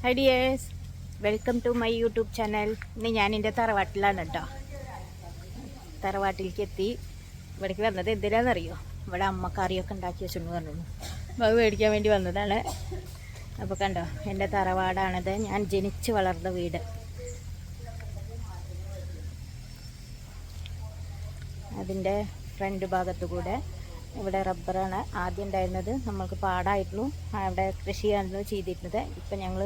High dears, welcome to my YouTube channel. ഇന്ന് ഞാൻ എൻ്റെ തറവാട്ടിലാണ് കേട്ടോ. തറവാട്ടിലേക്ക് എത്തി. ഇവിടേക്ക് വന്നത് എന്തിനാണെന്നറിയോ? ഇവിടെ അമ്മ കറിയൊക്കെ ഉണ്ടാക്കി വെച്ചെന്ന് പറഞ്ഞു. അത് മേടിക്കാൻ വേണ്ടി വന്നതാണ്. അപ്പോൾ കണ്ടോ, എൻ്റെ തറവാടാണത്. ഞാൻ ജനിച്ച് വളർന്ന വീട്. അതിൻ്റെ ഫ്രണ്ട് ഭാഗത്തു കൂടെ ഇവിടെ റബ്ബറാണ് ആദ്യം ഉണ്ടായിരുന്നത്. നമ്മൾക്ക് പാടായിരുന്നു, അവിടെ കൃഷിയാണ് ചെയ്തിരുന്നത്. ഇപ്പം ഞങ്ങൾ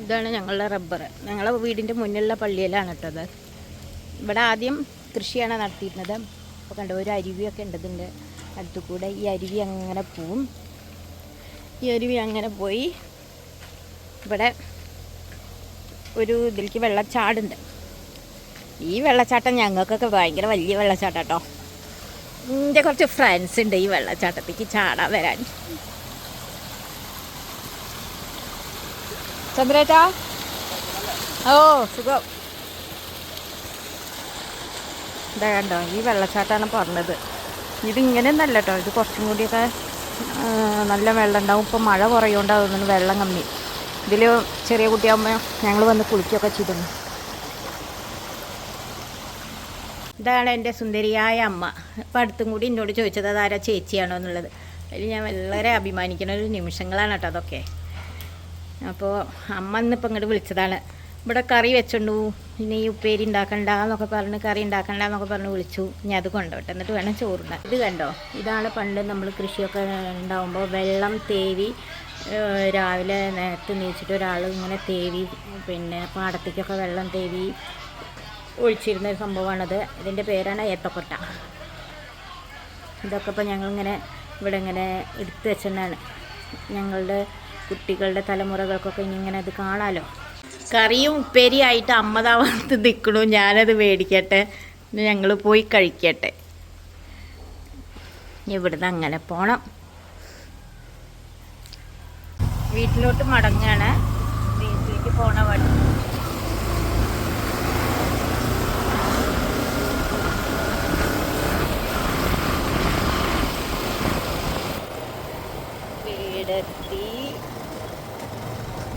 ഇതാണ് ഞങ്ങളുടെ റബ്ബർ. ഞങ്ങളെ വീടിൻ്റെ മുന്നിലുള്ള പള്ളിയിലാണ് കേട്ടത്. ഇവിടെ ആദ്യം കൃഷിയാണ് നടത്തിയിരുന്നത്. അപ്പോൾ കണ്ടോ, ഒരു അരുവിയൊക്കെ ഉണ്ട് ഇതിൻ്റെ അടുത്തു കൂടെ. ഈ അരുവി അങ്ങനെ പോവും. ഈ അരുവി അങ്ങനെ പോയി ഇവിടെ ഒരു ഇതിലേക്ക് വെള്ളച്ചാടുണ്ട്. ഈ വെള്ളച്ചാട്ടം ഞങ്ങൾക്കൊക്കെ ഭയങ്കര വലിയ വെള്ളച്ചാട്ടം കേട്ടോ. എൻ്റെ കുറച്ച് ഫ്രണ്ട്സ് ഉണ്ട് ഈ വെള്ളച്ചാട്ടത്തേക്ക് ചാടാൻ വരാൻ. ചന്ദ്രേട്ടാ, ഓ സുഖം. ഇതാ കണ്ടോ, ഈ വെള്ളച്ചാട്ടമാണ് പറഞ്ഞത്. ഇതിങ്ങനെ ഒന്നല്ല കേട്ടോ, ഇത് കുറച്ചും കൂടിയൊക്കെ നല്ല വെള്ളം ഉണ്ടാവും. ഇപ്പം മഴ കുറയുകൊണ്ടാകുന്നു വെള്ളം കമ്മി. ഇതിൽ ചെറിയ കുട്ടിയാകുമ്പോൾ ഞങ്ങൾ വന്ന് കുളിക്കുകയൊക്കെ ചെയ്തിരുന്നു. ഇതാണ് എൻ്റെ സുന്ദരിയായ അമ്മ. ഇപ്പം അടുത്തും കൂടി എന്നോട് ചോദിച്ചത് അതാരാ ചേച്ചിയാണോ എന്നുള്ളത്. അതിൽ ഞാൻ വളരെ അഭിമാനിക്കുന്ന ഒരു നിമിഷങ്ങളാണ് കേട്ടോ അതൊക്കെ. അപ്പോൾ അമ്മ ഇന്നിപ്പോൾ ഇങ്ങോട്ട് വിളിച്ചതാണ്. ഇവിടെ കറി വെച്ചുകൊണ്ടു, പിന്നെ ഈ ഉപ്പേരി ഉണ്ടാക്കണ്ട എന്നൊക്കെ പറഞ്ഞ്, കറി ഉണ്ടാക്കണ്ട എന്നൊക്കെ പറഞ്ഞ് വിളിച്ചു. ഞാൻ അത് കൊണ്ടുപോട്ടെ, എന്നിട്ട് വേണം ചോറുണ്ടാക്കാൻ. ഇത് കണ്ടോ, ഇതാണ് പണ്ട് നമ്മൾ കൃഷിയൊക്കെ ഉണ്ടാകുമ്പോൾ വെള്ളം തേവി രാവിലെ നേരത്തെ നീച്ചിട്ട് ഒരാൾ ഇങ്ങനെ തേവി, പിന്നെ പാടത്തേക്കൊക്കെ വെള്ളം തേവി ഒഴിച്ചിരുന്ന ഒരു സംഭവമാണത്. ഇതിൻ്റെ പേരാണ് ഏത്തക്കൊട്ട. ഇതൊക്കെ ഇപ്പോൾ ഞങ്ങളിങ്ങനെ ഇവിടെ ഇങ്ങനെ എടുത്തു വെച്ചതാണ്. ഞങ്ങളുടെ കുട്ടികളുടെ തലമുറകൾക്കൊക്കെ ഇനി ഇങ്ങനെ അത് കാണാമല്ലോ. കറിയും ഉപ്പേരിയായിട്ട് അമ്മതാവത്ത് നിൽക്കണു. ഞാനത് മേടിക്കട്ടെ, ഞങ്ങൾ പോയി കഴിക്കട്ടെ. ഇവിടുന്ന് അങ്ങനെ പോണം. വീട്ടിലോട്ട് മടങ്ങുകയാണ്. വീട്ടിലേക്ക് പോണ വഴി. വീടെത്തി.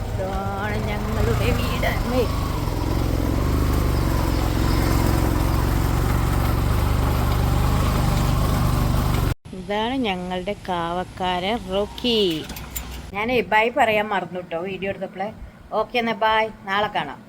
ഇതാണ് ഞങ്ങളുടെ വീട്. ഇതാണ് ഞങ്ങളുടെ കാവക്കാരൻ റോക്കി. ഞാൻ ബൈ പറയാൻ മറന്നു കേട്ടോ വീഡിയോ എടുത്തപ്പോഴേ. ഓക്കെ എന്നാൽ ബൈ, നാളെ കാണാം.